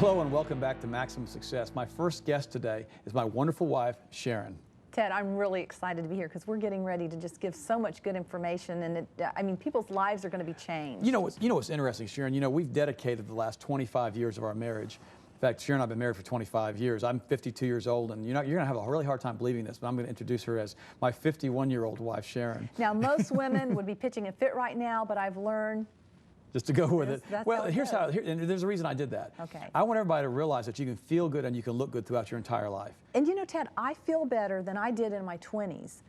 Hello and welcome back to Maximum Success. My first guest today is my wonderful wife, Sharon. Ted, I'm really excited to be here because we're getting ready to just give so much good information, and I mean, people's lives are going to be changed. You know what's interesting, Sharon? You know, we've dedicated the last 25 years of our marriage. In fact, Sharon and I have been married for 25 years. I'm 52 years old, and you're going to have a really hard time believing this, but I'm going to introduce her as my 51-year-old wife, Sharon. Now, most women would be pitching a fit right now, but I've learned just to go with it. Well, here's how, and there's a reason I did that. Okay. I want everybody to realize that you can feel good and you can look good throughout your entire life. And you know, Ted, I feel better than I did in my 20s.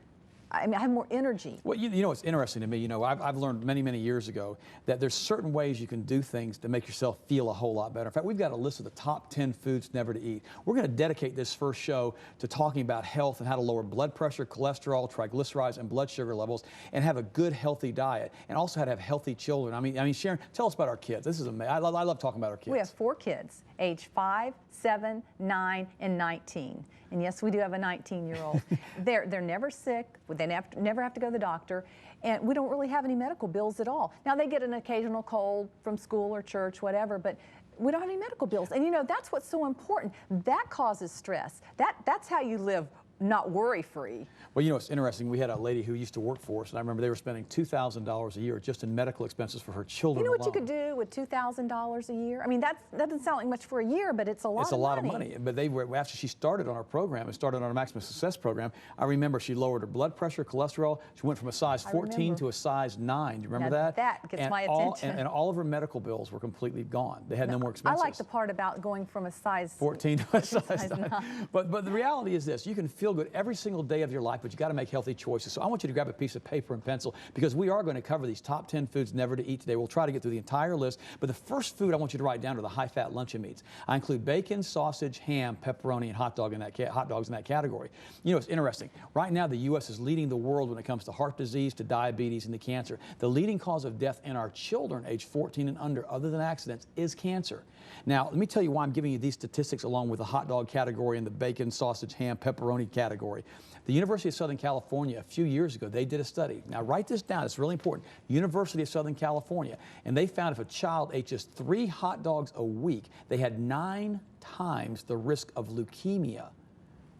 I mean, I have more energy. Well, you know what's interesting to me, you know, I've learned many, many years ago that there's certain ways you can do things to make yourself feel a whole lot better. In fact, we've got a list of the top 10 foods never to eat. We're going to dedicate this first show to talking about health and how to lower blood pressure, cholesterol, triglycerides, and blood sugar levels, and have a good, healthy diet, and also how to have healthy children. I mean, Sharon, tell us about our kids. This is amazing. I love talking about our kids. We have 4 kids, age 5, 7, 9, and 19. And yes, we do have a 19-year-old. They're never sick. They never have to go to the doctor. And we don't really have any medical bills at all. Now, they get an occasional cold from school or church, whatever, but we don't have any medical bills. And you know, that's what's so important. That causes stress. That's how you live not worry-free. Well, you know, it's interesting. We had a lady who used to work for us, and I remember they were spending $2,000 a year just in medical expenses for her children. You know what alone. you could do with $2,000 a year? I mean, that doesn't sound like much for a year, but it's a lot of money. It's a lot of money. But they were, after she started on our program, and started on our Maximum Success program, I remember she lowered her blood pressure, cholesterol. She went from a size 14 to a size 9. Do you remember that? That gets my attention. And all of her medical bills were completely gone. They had no more expenses. I like the part about going from a size 14 to a size 9. But the reality is this: you can feel good every single day of your life, but you got to make healthy choices. So I want you to grab a piece of paper and pencil, because we are going to cover these top 10 foods never to eat today. We'll try to get through the entire list, but the first food I want you to write down are the high-fat luncheon meats. I include bacon, sausage, ham, pepperoni, and hot dogs in that category. You know, it's interesting. Right now, the U.S. is leading the world when it comes to heart disease, to diabetes, and to cancer. The leading cause of death in our children, age 14 and under, other than accidents, is cancer. Now, let me tell you why I'm giving you these statistics along with the hot dog category and the bacon, sausage, ham, pepperoni category. The University of Southern California, a few years ago, they did a study. Now, write this down. It's really important. University of Southern California. And they found if a child ate just 3 hot dogs a week, they had 9 times the risk of leukemia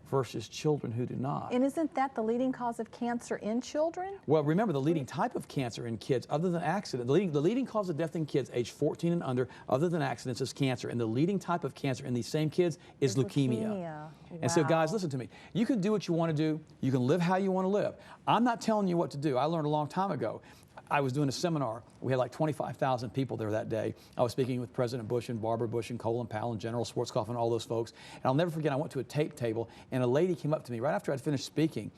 versus children who do not. And isn't that the leading cause of cancer in children? Well, remember, the leading type of cancer in kids, other than accident, the leading cause of death in kids age 14 and under, other than accidents, is cancer. And the leading type of cancer in these same kids is leukemia. Wow. And so, guys, listen to me. You can do what you want to do. You can live how you want to live. I'm not telling you what to do. I learned a long time ago. I was doing a seminar. We had like 25,000 people there that day. I was speaking with President Bush and Barbara Bush and Colin Powell and General Schwarzkopf and all those folks. And I'll never forget, I went to a tape table, and a lady came up to me right after I'd finished speaking,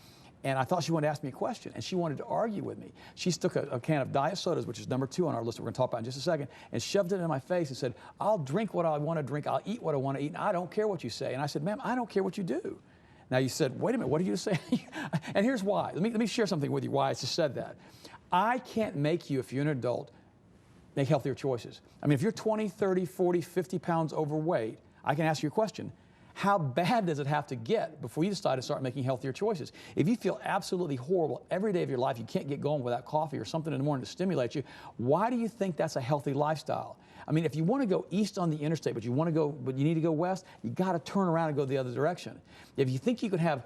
and I thought she wanted to ask me a question, and she wanted to argue with me. She took a can of diet sodas, which is number 2 on our list that we're going to talk about in just a second, and shoved it in my face and said, "I'll drink what I want to drink, I'll eat what I want to eat, and I don't care what you say." And I said, "Ma'am, I don't care what you do." Now you said, "Wait a minute, what did you say?" And here's why. Let me share something with you why I just said that. I can't make you, if you're an adult, make healthier choices. I mean, if you're 20, 30, 40, 50 pounds overweight, I can ask you a question. How bad does it have to get before you decide to start making healthier choices? If you feel absolutely horrible every day of your life, you can't get going without coffee or something in the morning to stimulate you, why do you think that's a healthy lifestyle? I mean, if you want to go east on the interstate, but you need to go west, you got to turn around and go the other direction. If you think you can have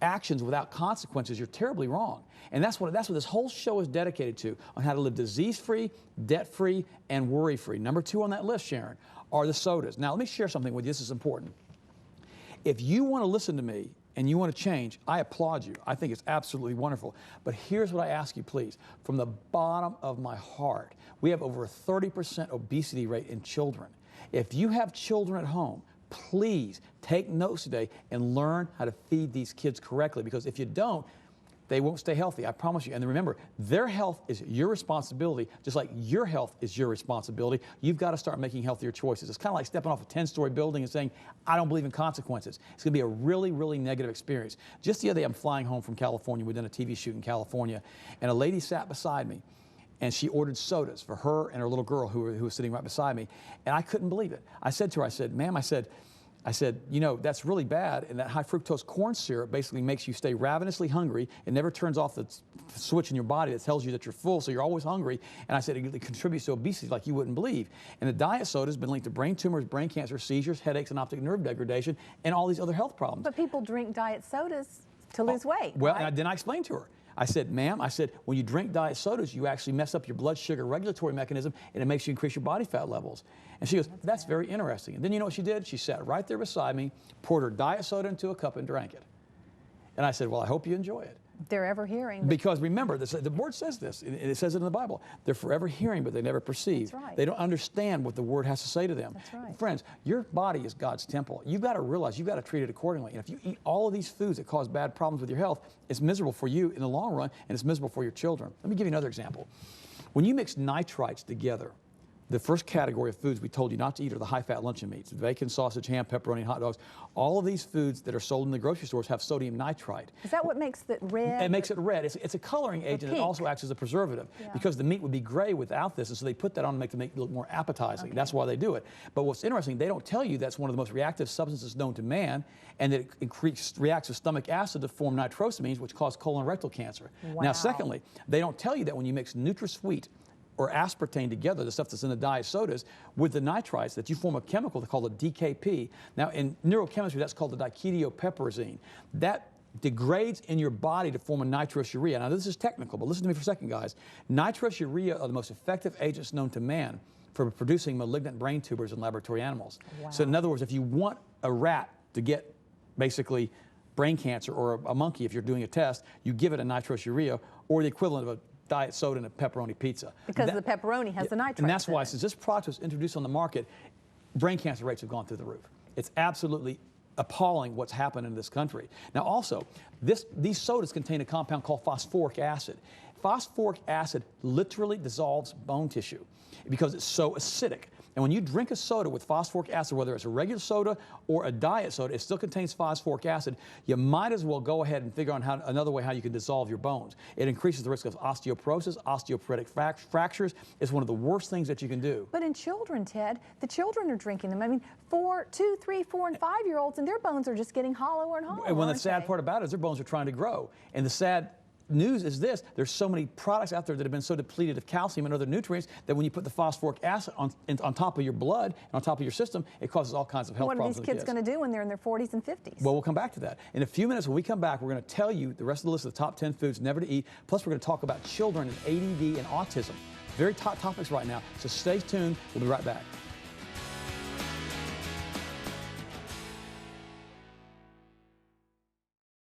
actions without consequences, you're terribly wrong. And that's what this whole show is dedicated to, on how to live disease-free, debt-free, and worry-free. Number 2 on that list, Sharon, are the sodas. Now, let me share something with you. This is important. If you want to listen to me and you want to change, I applaud you. I think it's absolutely wonderful. But here's what I ask you, please. From the bottom of my heart, we have over a 30% obesity rate in children. If you have children at home, please take notes today and learn how to feed these kids correctly, because if you don't, they won't stay healthy, I promise you. And remember, their health is your responsibility, just like your health is your responsibility. You've got to start making healthier choices. It's kind of like stepping off a 10-story building and saying, "I don't believe in consequences." It's going to be a really, really negative experience. Just the other day, I'm flying home from California. We've done a TV shoot in California, and a lady sat beside me, and she ordered sodas for her and her little girl who was sitting right beside me, and I couldn't believe it. I said to her, I said, "Ma'am," I said, I said, you know, that's really bad, and that high fructose corn syrup basically makes you stay ravenously hungry. It never turns off the switch in your body that tells you that you're full, so you're always hungry. And I said, it contributes to obesity like you wouldn't believe. And the diet soda has been linked to brain tumors, brain cancer, seizures, headaches, and optic nerve degradation, and all these other health problems. But people drink diet sodas to lose weight. Well, right? and then I explained to her. I said, ma'am, I said, when you drink diet sodas, you actually mess up your blood sugar regulatory mechanism, and it makes you increase your body fat levels. And she goes, that's very interesting. And then you know what she did? She sat right there beside me, poured her diet soda into a cup and drank it. And I said, well, I hope you enjoy it. If they're ever hearing. Because remember, the Word says this, and it says it in the Bible. They're forever hearing, but they never perceive. That's right. They don't understand what the Word has to say to them. That's right. Friends, your body is God's temple. You've got to realize you've got to treat it accordingly. And if you eat all of these foods that cause bad problems with your health, it's miserable for you in the long run, and it's miserable for your children. Let me give you another example. When you mix nitrites together, the first category of foods we told you not to eat are the high-fat luncheon meats, bacon, sausage, ham, pepperoni, hot dogs. All of these foods that are sold in the grocery stores have sodium nitrite. Is that what makes it red? It makes it red. It's a coloring agent that also acts as a preservative, because the meat would be gray without this, and so they put that on to make the meat look more appetizing. That's why they do it. But what's interesting, they don't tell you that's one of the most reactive substances known to man, and that it reacts with stomach acid to form nitrosamines, which cause colon and rectal cancer. Wow. Now, secondly, they don't tell you that when you mix NutraSweet or aspartame together, the stuff that's in the diet sodas, with the nitrites, that you form a chemical called a DKP. Now, in neurochemistry, that's called the diketopiperazine. That degrades in your body to form a nitrosourea. Now, this is technical, but listen to me for a second, guys. Nitrosourea are the most effective agents known to man for producing malignant brain tumors in laboratory animals. Wow. So, in other words, if you want a rat to get basically brain cancer, or a monkey, if you're doing a test, you give it a nitrosourea, or the equivalent of a diet soda and a pepperoni pizza. Because the pepperoni has the nitrites. And that's why, in it. since this product was introduced on the market, brain cancer rates have gone through the roof. It's absolutely appalling what's happened in this country. Now also, these sodas contain a compound called phosphoric acid. Phosphoric acid literally dissolves bone tissue because it's so acidic. And when you drink a soda with phosphoric acid, whether it's a regular soda or a diet soda, it still contains phosphoric acid. You might as well go ahead and figure out another way how you can dissolve your bones. It increases the risk of osteoporosis, osteoporotic fractures. It's one of the worst things that you can do. But in children, Ted, the children are drinking them. I mean, 2, 3, 4, and 5-year-olds, and their bones are just getting hollower and hollower. And when the sad part about it is their bones are trying to grow. And the sad news is this: there's so many products out there that have been so depleted of calcium and other nutrients that when you put the phosphoric acid on top of your blood and on top of your system, it causes all kinds of health problems. What are these kids going to do when they're in their 40s and 50s? Well, we'll come back to that. In a few minutes, when we come back, we're going to tell you the rest of the list of the top 10 foods never to eat. Plus, we're going to talk about children and ADD and autism. Very top topics right now, so stay tuned. We'll be right back.